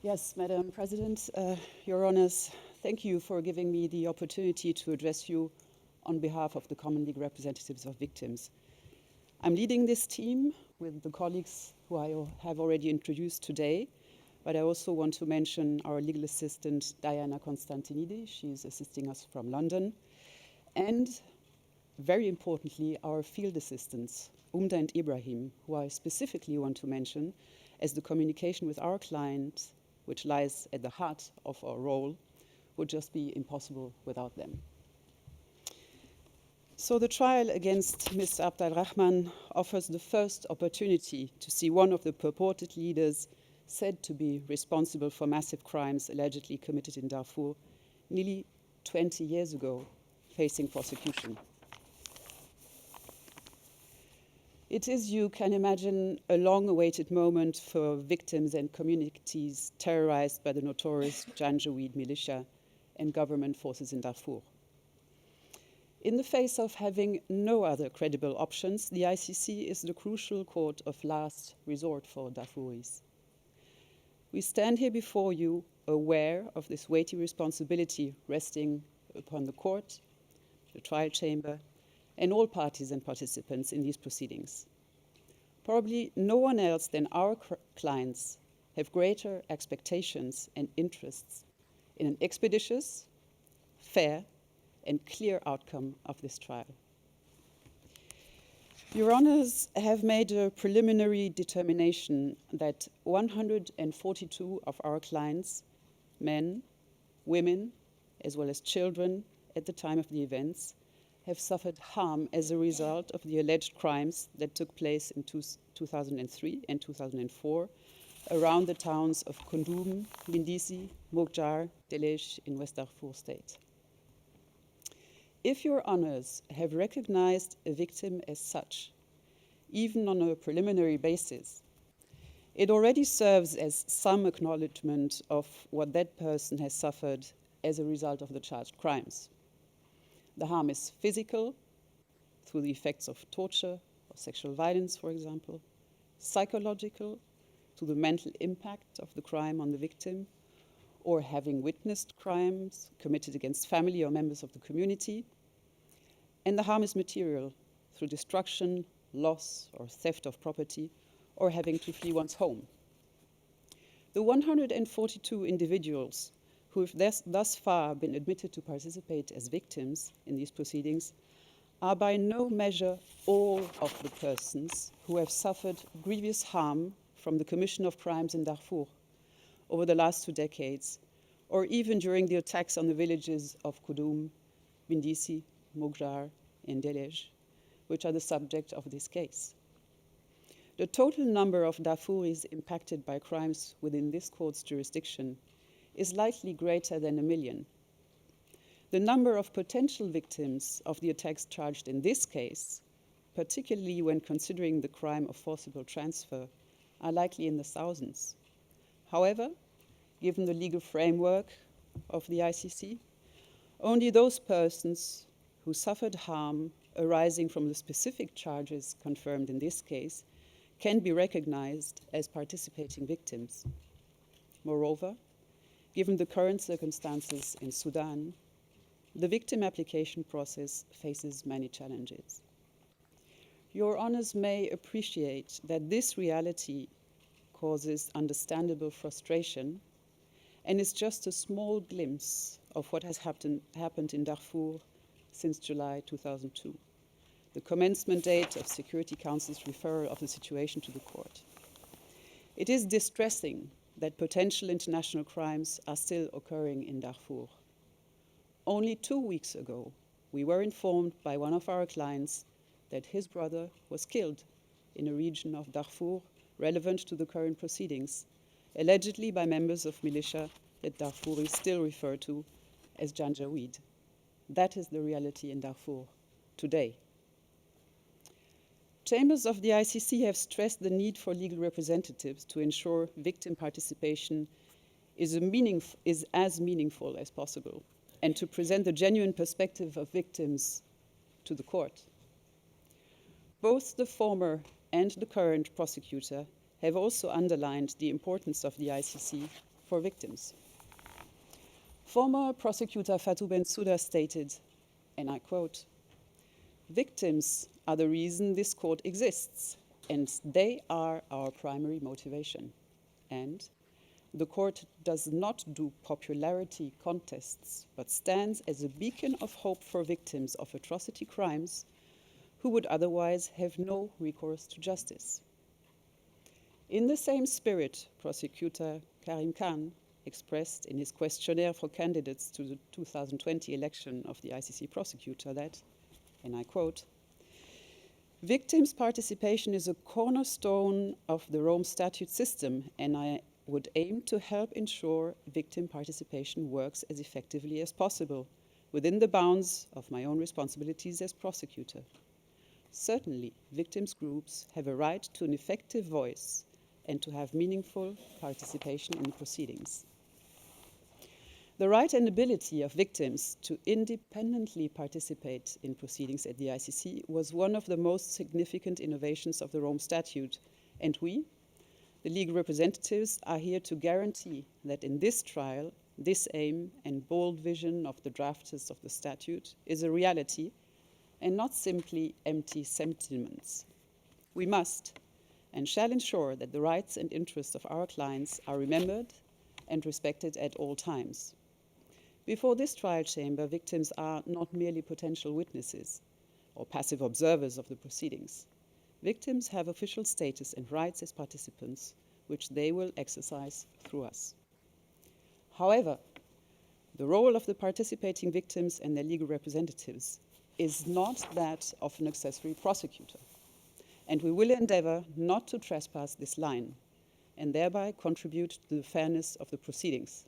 Yes, Madam President, Your Honours, thank you for giving me the opportunity to address you on behalf of the Common Legal Representatives of Victims. I'm leading this team with the colleagues who I have already introduced today, but I also want to mention our legal assistant, Diana Constantinidis. She's assisting us from London. And very importantly, our field assistants, Umda and Ibrahim, who I specifically want to mention, as the communication with our client, which lies at the heart of our role, would just be impossible without them. So the trial against Mr. Abd-Al-Rahman offers the first opportunity to see one of the purported leaders said to be responsible for massive crimes allegedly committed in Darfur nearly 20 years ago, facing prosecution. It is, you can imagine, a long-awaited moment for victims and communities terrorized by the notorious Janjaweed militia and government forces in Darfur. In the face of having no other credible options, the ICC is the crucial court of last resort for Darfuris. We stand here before you aware of this weighty responsibility resting upon the court, the trial chamber, and all parties and participants in these proceedings. Probably no one else than our clients have greater expectations and interests in an expeditious, fair, and clear outcome of this trial. Your Honours have made a preliminary determination that 142 of our clients, men, women, as well as children at the time of the events, have suffered harm as a result of the alleged crimes that took place in 2003 and 2004 around the towns of Kundum, Mindisi, Mokjar, Delej in West Darfur State. If Your Honours have recognized a victim as such, even on a preliminary basis, it already serves as some acknowledgement of what that person has suffered as a result of the charged crimes. The harm is physical, through the effects of torture or sexual violence, for example, psychological, through the mental impact of the crime on the victim, or having witnessed crimes committed against family or members of the community. And the harm is material, through destruction, loss, or theft of property, or having to flee one's home. The 142 individuals who have thus far been admitted to participate as victims in these proceedings are by no measure all of the persons who have suffered grievous harm from the commission of crimes in Darfur over the last 2 decades, or even during the attacks on the villages of Kudum, Bindisi, Mokjar, and Delej, which are the subject of this case. The total number of Darfuris impacted by crimes within this court's jurisdiction is likely greater than 1 million. The number of potential victims of the attacks charged in this case, particularly when considering the crime of forcible transfer, are likely in the thousands. However, given the legal framework of the ICC, only those persons who suffered harm arising from the specific charges confirmed in this case can be recognized as participating victims. Moreover, given the current circumstances in Sudan, the victim application process faces many challenges. Your Honours may appreciate that this reality causes understandable frustration and is just a small glimpse of what has happened in Darfur since July 2002, the commencement date of Security Council's referral of the situation to the court. It is distressing that potential international crimes are still occurring in Darfur. Only 2 weeks ago, we were informed by one of our clients that his brother was killed in a region of Darfur relevant to the current proceedings, allegedly by members of militia that Darfuris still refer to as Janjaweed. That is the reality in Darfur today. Chambers of the ICC have stressed the need for legal representatives to ensure victim participation is as meaningful as possible, and to present the genuine perspective of victims to the court. Both the former and the current prosecutor have also underlined the importance of the ICC for victims. Former prosecutor Fatou Bensouda stated, and I quote, "Victims are the reason this court exists, and they are our primary motivation. And the court does not do popularity contests, but stands as a beacon of hope for victims of atrocity crimes who would otherwise have no recourse to justice." In the same spirit, prosecutor Karim Khan expressed in his questionnaire for candidates to the 2020 election of the ICC prosecutor that, and I quote, "Victims' participation is a cornerstone of the Rome Statute system, and I would aim to help ensure victim participation works as effectively as possible within the bounds of my own responsibilities as prosecutor. Certainly, victims' groups have a right to an effective voice and to have meaningful participation in proceedings. The right and ability of victims to independently participate in proceedings at the ICC was one of the most significant innovations of the Rome Statute, and we, the legal representatives, are here to guarantee that in this trial, this aim and bold vision of the drafters of the statute is a reality and not simply empty sentiments. We must and shall ensure that the rights and interests of our clients are remembered and respected at all times. Before this trial chamber, victims are not merely potential witnesses or passive observers of the proceedings. Victims have official status and rights as participants, which they will exercise through us. However, the role of the participating victims and their legal representatives is not that of an accessory prosecutor, and we will endeavor not to trespass this line and thereby contribute to the fairness of the proceedings.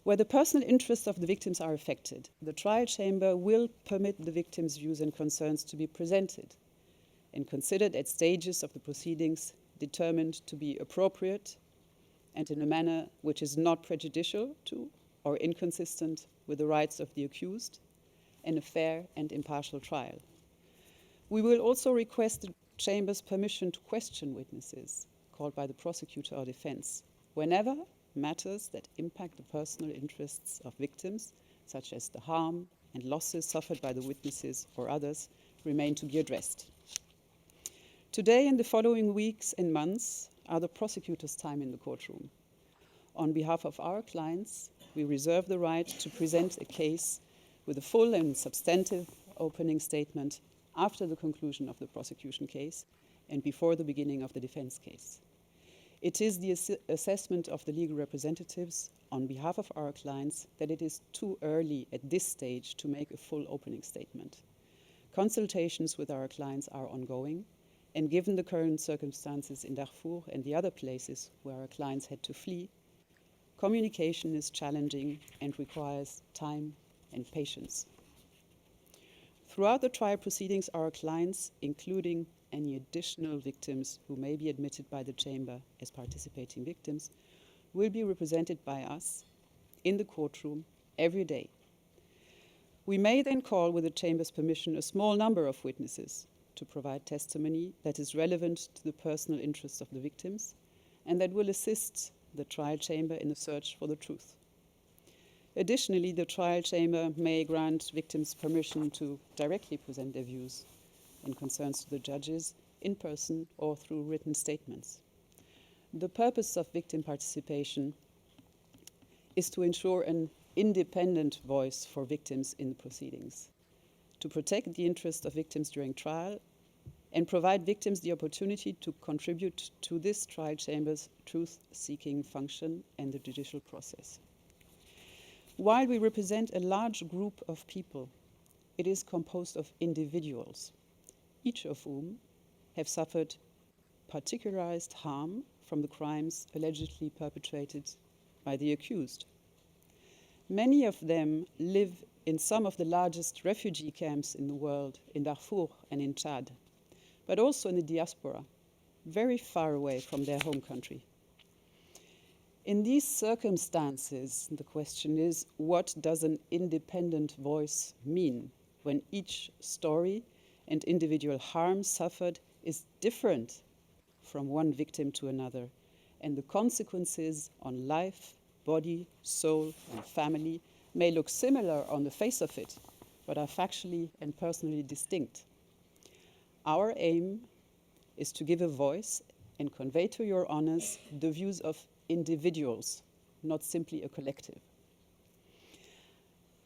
Where the personal interests of the victims are affected, the trial chamber will permit the victims' views and concerns to be presented and considered at stages of the proceedings determined to be appropriate and in a manner which is not prejudicial to or inconsistent with the rights of the accused in a fair and impartial trial. We will also request the chamber's permission to question witnesses called by the prosecutor or defense whenever matters that impact the personal interests of victims, such as the harm and losses suffered by the witnesses or others, remain to be addressed. Today and the following weeks and months are the prosecutor's time in the courtroom. On behalf of our clients, we reserve the right to present a case with a full and substantive opening statement after the conclusion of the prosecution case and before the beginning of the defense case. It is the assessment of the legal representatives on behalf of our clients that it is too early at this stage to make a full opening statement. Consultations with our clients are ongoing, and given the current circumstances in Darfur and the other places where our clients had to flee, communication is challenging and requires time and patience. Throughout the trial proceedings, our clients, including any additional victims who may be admitted by the chamber as participating victims, will be represented by us in the courtroom every day. We may then call, with the chamber's permission, a small number of witnesses to provide testimony that is relevant to the personal interests of the victims and that will assist the trial chamber in the search for the truth. Additionally, the trial chamber may grant victims permission to directly present their views and concerns to the judges in person or through written statements. The purpose of victim participation is to ensure an independent voice for victims in the proceedings, to protect the interests of victims during trial, and provide victims the opportunity to contribute to this trial chamber's truth-seeking function and the judicial process. While we represent a large group of people, it is composed of individuals, each of whom have suffered particularized harm from the crimes allegedly perpetrated by the accused. Many of them live in some of the largest refugee camps in the world, in Darfur and in Chad, but also in the diaspora, very far away from their home country. In these circumstances, the question is, what does an independent voice mean when each story and individual harm suffered is different from one victim to another and the consequences on life, body, soul, and family may look similar on the face of it, but are factually and personally distinct. Our aim is to give a voice and convey to your honors the views of individuals, not simply a collective.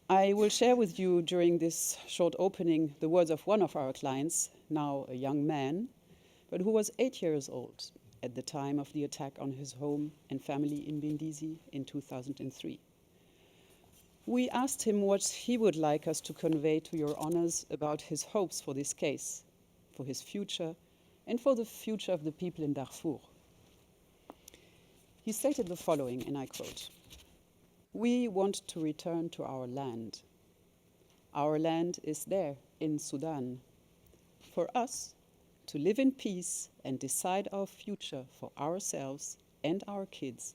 I will share with you during this short opening the words of one of our clients, now a young man, but who was 8 years old at the time of the attack on his home and family in Brindisi in 2003. We asked him what he would like us to convey to your honors about his hopes for this case, for his future, and for the future of the people in Darfur. He stated the following, and I quote, "We want to return to our land. Our land is there in Sudan. For us to live in peace and decide our future for ourselves and our kids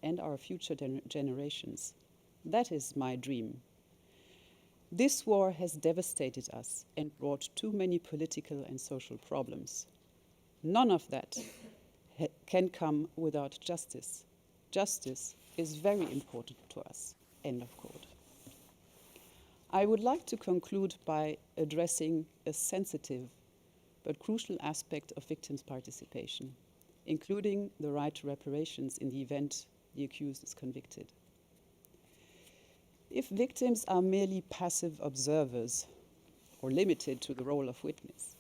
and our future generations. That is my dream. This war has devastated us and brought too many political and social problems. None of that can come without justice. Justice is very important to us." End of quote. I would like to conclude by addressing a sensitive but crucial aspect of victims' participation, including the right to reparations in the event the accused is convicted. If victims are merely passive observers or limited to the role of witness,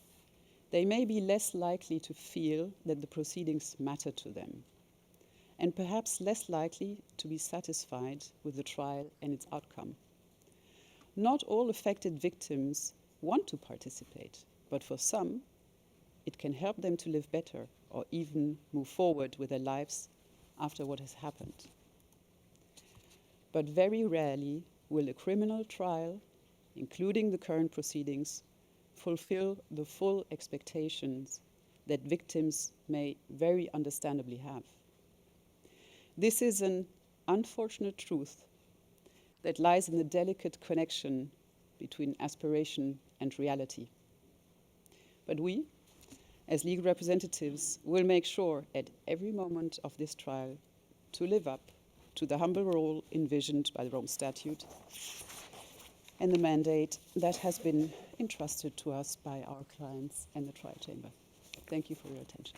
they may be less likely to feel that the proceedings matter to them, and perhaps less likely to be satisfied with the trial and its outcome. Not all affected victims want to participate, but for some, it can help them to live better or even move forward with their lives after what has happened. But very rarely will a criminal trial, including the current proceedings, fulfill the full expectations that victims may very understandably have. This is an unfortunate truth that lies in the delicate connection between aspiration and reality. But we, as legal representatives, will make sure at every moment of this trial to live up to the humble role envisioned by the Rome Statute and the mandate that has been entrusted to us by our clients and the trial chamber. Thank you for your attention.